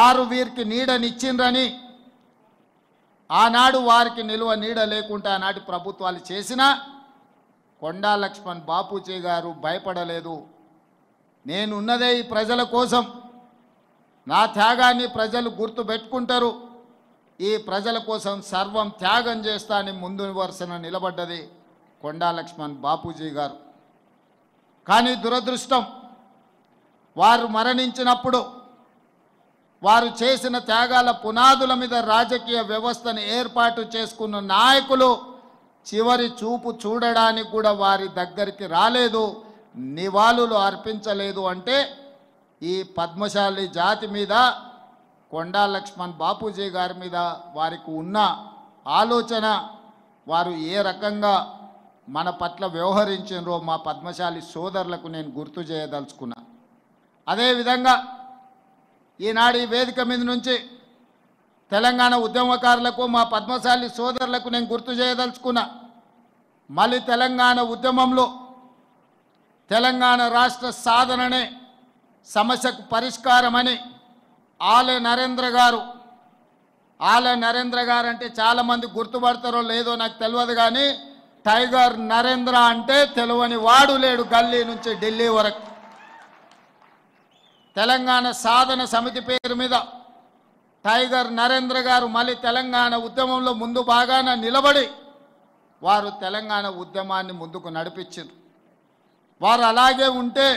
వారు వీరికి నీడనిచ్చిండ్రని ఆనాడు వారికి నిలువ నీడ లేకుండా ఆనాటి ప్రభుత్వాలు చేసినా కొండా లక్ష్మణ్ బాపూజీ గారు భయపడలేదు. నేనున్నదే ఈ ప్రజల కోసం, నా త్యాగాన్ని ప్రజలు గుర్తు పెట్టుకుంటారు, ఈ ప్రజల కోసం సర్వం త్యాగం చేస్తా అని ముందు వరుసన నిలబడ్డది కొండా లక్ష్మణ్ బాపూజీ గారు. కానీ దురదృష్టం, వారు మరణించినప్పుడు వారు చేసిన త్యాగాల పునాదుల మీద రాజకీయ వ్యవస్థను ఏర్పాటు చేసుకున్న నాయకులు చివరి చూపు చూడడానికి కూడా వారి దగ్గరికి రాలేదు, నివాళులు అర్పించలేదు. అంటే ఈ పద్మశాలి జాతి మీద, కొండా లక్ష్మణ్ బాపూజీ గారి మీద వారికి ఉన్న ఆలోచన, వారు ఏ రకంగా మన పట్ల వ్యవహరించారో మా పద్మశాలి సోదరులకు నేను గుర్తు చేయదలుచుకున్నా. అదేవిధంగా ఈనాడు ఈ వేదిక మీద నుంచి తెలంగాణ ఉద్యమకారులకు, మా పద్మశాలి సోదరులకు నేను గుర్తు చేయదలుచుకున్నా. మళ్ళీ తెలంగాణ ఉద్యమంలో తెలంగాణ రాష్ట్ర సాధననే సమస్యకు పరిష్కారమని ఆలే నరేంద్ర గారు అంటే చాలామంది గుర్తుపడతారో లేదో నాకు తెలియదు, కానీ టైగర్ నరేంద్ర అంటే తెలియని వాడు లేడు గల్లీ నుంచి ఢిల్లీ వరకు. తెలంగాణ సాధన సమితి పేరు మీద టైగర్ నరేంద్ర గారు మళ్ళీ తెలంగాణ ఉద్యమంలో ముందు బాగాన నిలబడి వారు తెలంగాణ ఉద్యమాన్ని ముందుకు నడిపించారు. వారు అలాగే ఉంటే,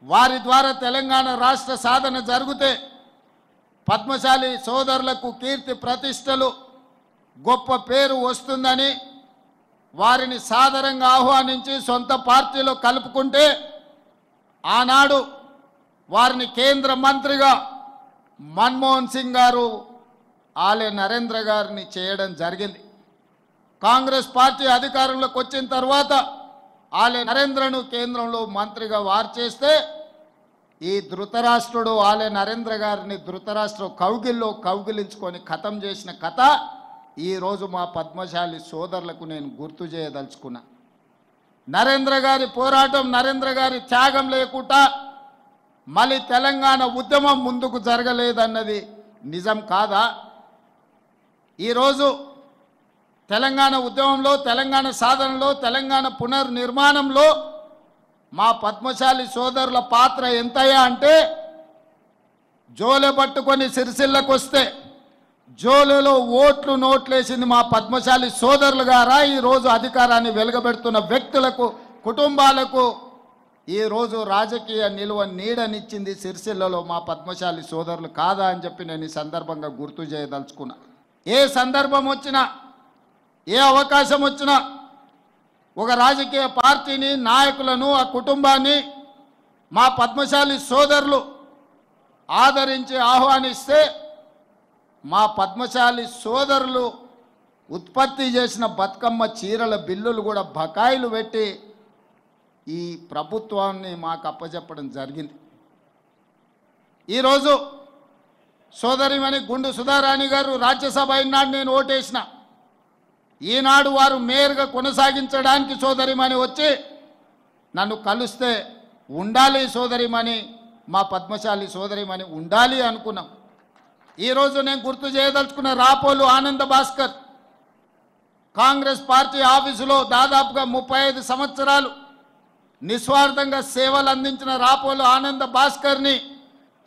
వారి ద్వారా తెలంగాణ రాష్ట్ర సాధన జరిగితే పద్మశాలి సోదరులకు కీర్తి ప్రతిష్టలు, గొప్ప పేరు వస్తుందని వారిని సాదరంగా ఆహ్వానించి సొంత పార్టీలో కలుపుకుంటే ఆనాడు వారిని కేంద్ర మంత్రిగా మన్మోహన్ సింగ్ గారు ఆలే నరేంద్ర గారిని చేయడం జరిగింది. కాంగ్రెస్ పార్టీ అధికారంలోకి వచ్చిన తర్వాత ఆలే నరేంద్రను కేంద్రంలో మంత్రిగా వారు చేస్తే ఈ ధృతరాష్ట్రుడు ఆలే నరేంద్ర గారిని ధృతరాష్ట్ర కౌగిల్లో కౌగిలించుకొని ఖతం చేసిన కథ ఈరోజు మా పద్మశాలి సోదరులకు నేను గుర్తు చేయదలుచుకున్నా. నరేంద్ర గారి పోరాటం, నరేంద్ర గారి త్యాగం లేకుండా మళ్ళీ తెలంగాణ ఉద్యమం ముందుకు జరగలేదన్నది నిజం కాదా? ఈరోజు తెలంగాణ ఉద్యమంలో, తెలంగాణ సాధనలో, తెలంగాణ పునర్నిర్మాణంలో మా పద్మశాలి సోదరుల పాత్ర ఎంతయ్యా అంటే, జోలె పట్టుకొని సిరిసిల్లకు వస్తే జోలులో ఓట్లు నోట్లేసింది మా పద్మశాలి సోదరులు గారా? ఈరోజు అధికారాన్ని వెలుగబెడుతున్న వ్యక్తులకు, కుటుంబాలకు ఈరోజు రాజకీయ నిలువ నీడనిచ్చింది సిరిసిల్లలో మా పద్మశాలి సోదరులు కాదా అని చెప్పి నేను ఈ సందర్భంగా గుర్తు చేయదలుచుకున్నా. ఏ సందర్భం వచ్చినా, ఏ అవకాశం వచ్చినా ఒక రాజకీయ పార్టీని, నాయకులను, ఆ కుటుంబాన్ని మా పద్మశాలి సోదరులు ఆదరించి ఆహ్వానిస్తే మా పద్మశాలి సోదరులు ఉత్పత్తి చేసిన బతుకమ్మ చీరల బిల్లులు కూడా బకాయిలు పెట్టి ఈ ప్రభుత్వాన్ని మాకు అప్పచెప్పడం జరిగింది. ఈరోజు సోదరిమణి గుండు సుధారాణి గారు రాజ్యసభ అయినాడు నేను ఓటేసిన, ఈనాడు వారు మేయర్గా కొనసాగించడానికి సోదరిమణి వచ్చి నన్ను కలిస్తే ఉండాలి సోదరిమణి, మా పద్మశాలి సోదరిమణి ఉండాలి అనుకున్నాం. ఈరోజు నేను గుర్తు చేయదలుచుకున్న రాపోలు ఆనంద భాస్కర్ కాంగ్రెస్ పార్టీ ఆఫీసులో దాదాపుగా 35 సంవత్సరాలు నిస్వార్థంగా సేవలు అందించిన రాపోలు ఆనంద భాస్కర్ని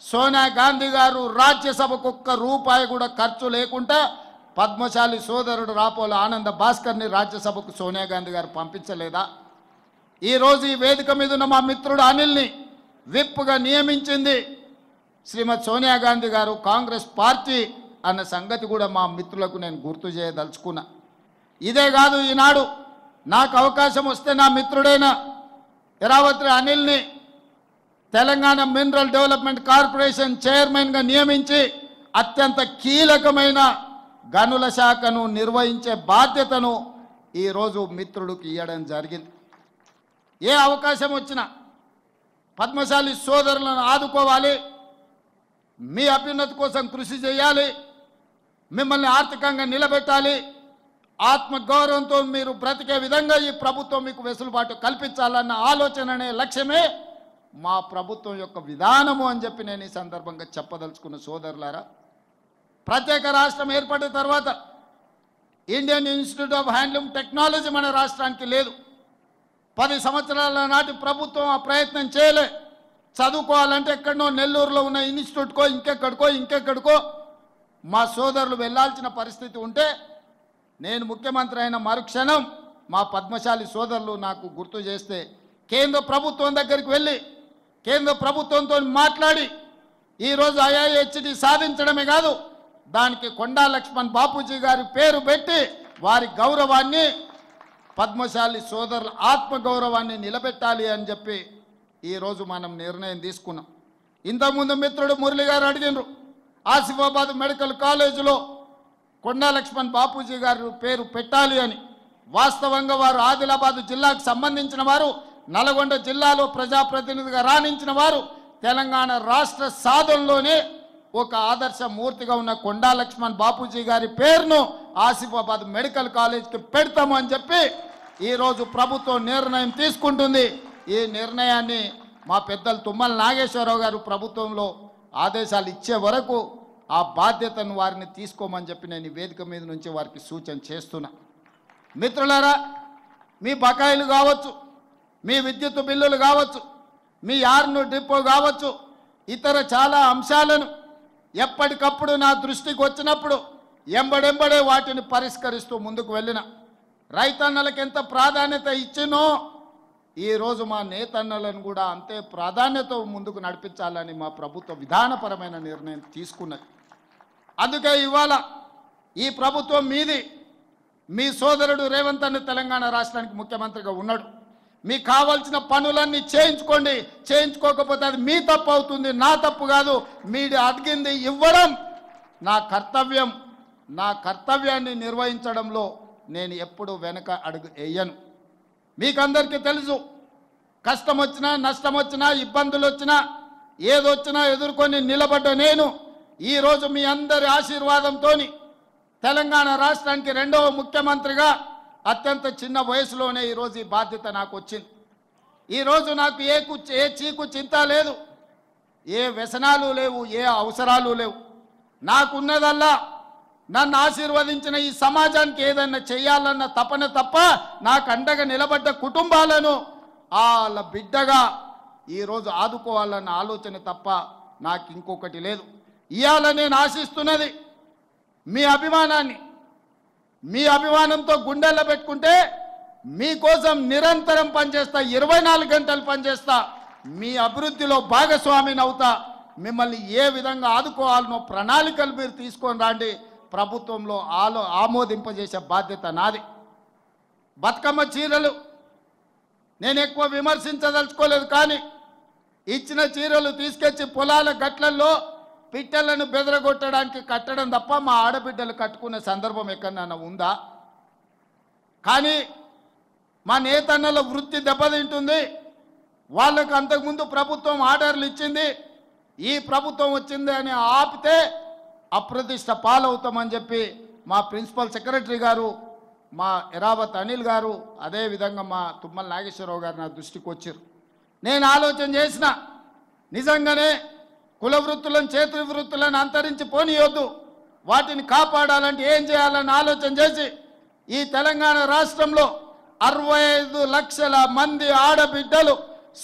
సోనియా గాంధీ గారు రాజ్యసభకు ఒక్క రూపాయి కూడా ఖర్చు లేకుండా పద్మశాలి సోదరుడు రాపోలు ఆనంద భాస్కర్ని రాజ్యసభకు సోనియా గాంధీ గారు పంపించలేదా? ఈరోజు ఈ వేదిక మీద ఉన్న మా మిత్రుడు అనిల్ని విప్గా నియమించింది శ్రీమతి సోనియా గాంధీ గారు, కాంగ్రెస్ పార్టీ అన్న సంగతి కూడా మా మిత్రులకు నేను గుర్తు చేయదలుచుకున్నా. ఇదే కాదు, ఈనాడు నాకు అవకాశం వస్తే నా మిత్రుడైన ఎరావత్రి అనిల్ని తెలంగాణ మినరల్ డెవలప్మెంట్ కార్పొరేషన్ చైర్మన్గా నియమించి అత్యంత కీలకమైన గనుల శాఖను నిర్వహించే బాధ్యతను ఈరోజు మిత్రుడికి ఇవ్వడం జరిగింది. ఏ అవకాశం వచ్చినా పద్మశాలి సోదరులను ఆదుకోవాలి, మీ అభ్యున్నతి కోసం కృషి చేయాలి, మిమ్మల్ని ఆర్థికంగా నిలబెట్టాలి, ఆత్మగౌరవంతో మీరు బ్రతికే విధంగా ఈ ప్రభుత్వం మీకు వెసులుబాటు కల్పించాలన్న ఆలోచననే లక్ష్యమే మా ప్రభుత్వం యొక్క విధానము అని చెప్పి నేను ఈ సందర్భంగా చెప్పదలుచుకున్న సోదరులారా. ప్రత్యేక రాష్ట్రం ఏర్పడిన తర్వాత Indian institute of handloom technology మన రాష్ట్రానికి లేదు. 10 సంవత్సరాల నాటి ప్రభుత్వం ఆ ప్రయత్నం చేయలే. చదువుకోవాలంటే ఎక్కడనో నెల్లూరులో ఉన్న ఇన్స్టిట్యూట్కో ఇంకెక్కడికో మా సోదరులు వెళ్ళాల్సిన పరిస్థితి ఉంటే నేను ముఖ్యమంత్రి అయిన మరుక్షణం మా పద్మశాలి సోదరులు నాకు గుర్తు చేస్తే కేంద్ర ప్రభుత్వం దగ్గరికి వెళ్ళి కేంద్ర ప్రభుత్వంతో మాట్లాడి ఈరోజు IIHT సాధించడమే కాదు, దానికి కొండా లక్ష్మణ్ బాపూజీ గారి పేరు పెట్టి వారి గౌరవాన్ని, పద్మశాలి సోదరుల ఆత్మగౌరవాన్ని నిలబెట్టాలి అని చెప్పి ఈరోజు మనం నిర్ణయం తీసుకున్నాం. ఇంతకుముందు మిత్రుడు మురళి గారు అడిగినారు, ఆసిఫాబాద్ మెడికల్ కాలేజీలో కొండా లక్ష్మణ్ బాపూజీ గారి పేరు పెట్టాలి అని. వాస్తవంగా వారు ఆదిలాబాద్ జిల్లాకు సంబంధించిన వారు, నల్గొండ జిల్లాలో ప్రజాప్రతినిధిగా రాణించిన వారు, తెలంగాణ రాష్ట్ర సాధనలోనే ఒక ఆదర్శ మూర్తిగా ఉన్న కొండా లక్ష్మణ్ బాపూజీ గారి పేరును ఆసిఫాబాద్ మెడికల్ కాలేజ్కి పెడతాము అని చెప్పి ఈరోజు ప్రభుత్వం నిర్ణయం తీసుకుంటుంది. ఈ నిర్ణయాన్ని మా పెద్దలు తుమ్మల నాగేశ్వరరావు గారు ప్రభుత్వంలో ఆదేశాలు ఇచ్చే వరకు ఆ బాధ్యతను వారిని తీసుకోమని చెప్పి నేను ఈ వేదిక మీద నుంచి వారికి సూచన చేస్తున్నా. మిత్రులారా, మీ బకాయిలు కావచ్చు, మీ విద్యుత్ బిల్లులు కావచ్చు, మీ యార్ను డిపో కావచ్చు, ఇతర చాలా అంశాలను ఎప్పటికప్పుడు నా దృష్టికి వచ్చినప్పుడు ఎంబడెంబడే వాటిని పరిష్కరిస్తూ ముందుకు వెళ్ళిన. రైతన్నలకు ఎంత ప్రాధాన్యత ఇచ్చినో ఈరోజు మా నేతన్నలను కూడా అంతే ప్రాధాన్యత ముందుకు నడిపించాలని మా ప్రభుత్వ విధానపరమైన నిర్ణయం తీసుకున్నది. అందుకే ఇవాళ ఈ ప్రభుత్వం మీది, మీ సోదరుడు రేవంత్ అన్న తెలంగాణ రాష్ట్రానికి ముఖ్యమంత్రిగా ఉన్నాడు. మీకు కావాల్సిన పనులన్నీ చేయించుకోండి, చేయించుకోకపోతే అది మీ తప్పు అవుతుంది, నా తప్పు కాదు. మీరు అడిగింది ఇవ్వడం నా కర్తవ్యం. నా కర్తవ్యాన్ని నిర్వహించడంలో నేను ఎప్పుడు వెనక అడుగు వేయను. మీకందరికీ తెలుసు, కష్టం వచ్చినా నష్టం వచ్చినా ఇబ్బందులు వచ్చినా ఏదొచ్చినా ఎదుర్కొని నిలబడ్డ నేను ఈరోజు మీ అందరి ఆశీర్వాదంతో తెలంగాణ రాష్ట్రానికి 2వ ముఖ్యమంత్రిగా అత్యంత చిన్న వయసులోనే ఈరోజు ఈ బాధ్యత నాకు వచ్చింది. ఈరోజు నాకు ఏ చీకు చింత లేదు, ఏ వ్యసనాలు లేవు, ఏ అవసరాలు లేవు. నాకున్నదల్లా నన్ను ఆశీర్వదించిన ఈ సమాజానికి ఏదైనా చేయాలన్న తపన తప్ప, నాకు అండగా నిలబడ్డ కుటుంబాలను వాళ్ళ బిడ్డగా ఈరోజు ఆదుకోవాలన్న ఆలోచన తప్ప నాకు ఇంకొకటి లేదు. ఇవాళ నేను ఆశిస్తున్నది మీ అభిమానాన్ని. మీ అభిమానంతో గుండెల్లో పెట్టుకుంటే మీకోసం నిరంతరం పనిచేస్తా, 24 గంటలు పనిచేస్తా, మీ అభివృద్ధిలో భాగస్వామిని అవుతా. మిమ్మల్ని ఏ విధంగా ఆదుకోవాలనో ప్రణాళికలు మీరు తీసుకొని రండి. ప్రభుత్వంలో ఆమోదింపజేసే బాధ్యత నాది. బతుకమ్మ చీరలు నేను ఎక్కువ విమర్శించదలుచుకోలేదు, కానీ ఇచ్చిన చీరలు తీసుకొచ్చి పొలాల గట్లల్లో పిట్టలను బెదరగొట్టడానికి కట్టడం తప్ప మా ఆడబిడ్డలు కట్టుకునే సందర్భం ఎక్కడన్నా ఉందా? కానీ మా నేతన్నల వృత్తి దెబ్బతింటుంది. వాళ్ళకు అంతకుముందు ప్రభుత్వం ఆర్డర్లు ఇచ్చింది, ఈ ప్రభుత్వం వచ్చింది అని ఆపితే అప్రతిష్ట పాలవుతామని చెప్పి మా ప్రిన్సిపల్ సెక్రటరీ గారు, మా ఎరావత్ అనిల్ గారు, అదేవిధంగా మా తుమ్మల నాగేశ్వరరావు గారు నా దృష్టికి వచ్చారు. నేను ఆలోచన చేసిన, నిజంగానే కుల వృత్తులను చేతి వృత్తులను అంతరించి పోనీయొద్దు, వాటిని కాపాడాలంటే ఏం చేయాలని ఆలోచన చేసి ఈ తెలంగాణ రాష్ట్రంలో 65 లక్షల మంది ఆడబిడ్డలు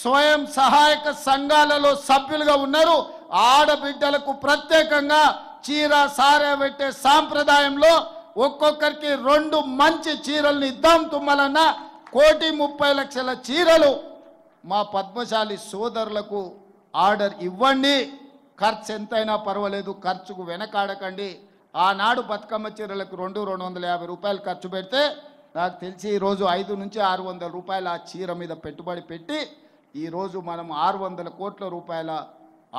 స్వయం సహాయక సంఘాలలో సభ్యులుగా ఉన్నారు. ఆడబిడ్డలకు ప్రత్యేకంగా చీర సారే పెట్టే సాంప్రదాయంలో ఒక్కొక్కరికి 2 మంచి చీరలను ఇద్దాం తుమ్మలన్న 1,30,00,000 చీరలు మా పద్మశాలి సోదరులకు ఆర్డర్ ఇవ్వండి. ఖర్చు ఎంతైనా పర్వాలేదు, ఖర్చుకు వెనకాడకండి. ఆనాడు బతుకమ్మ చీరలకు 250 రూపాయలు ఖర్చు పెడితే నాకు తెలిసి ఈరోజు 500 నుంచి 600 రూపాయలు ఆ చీర మీద పెట్టుబడి పెట్టి ఈరోజు మనం 600 కోట్ల రూపాయల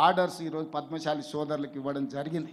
ఆర్డర్స్ ఈరోజు పద్మశాలి సోదరులకు ఇవ్వడం జరిగింది.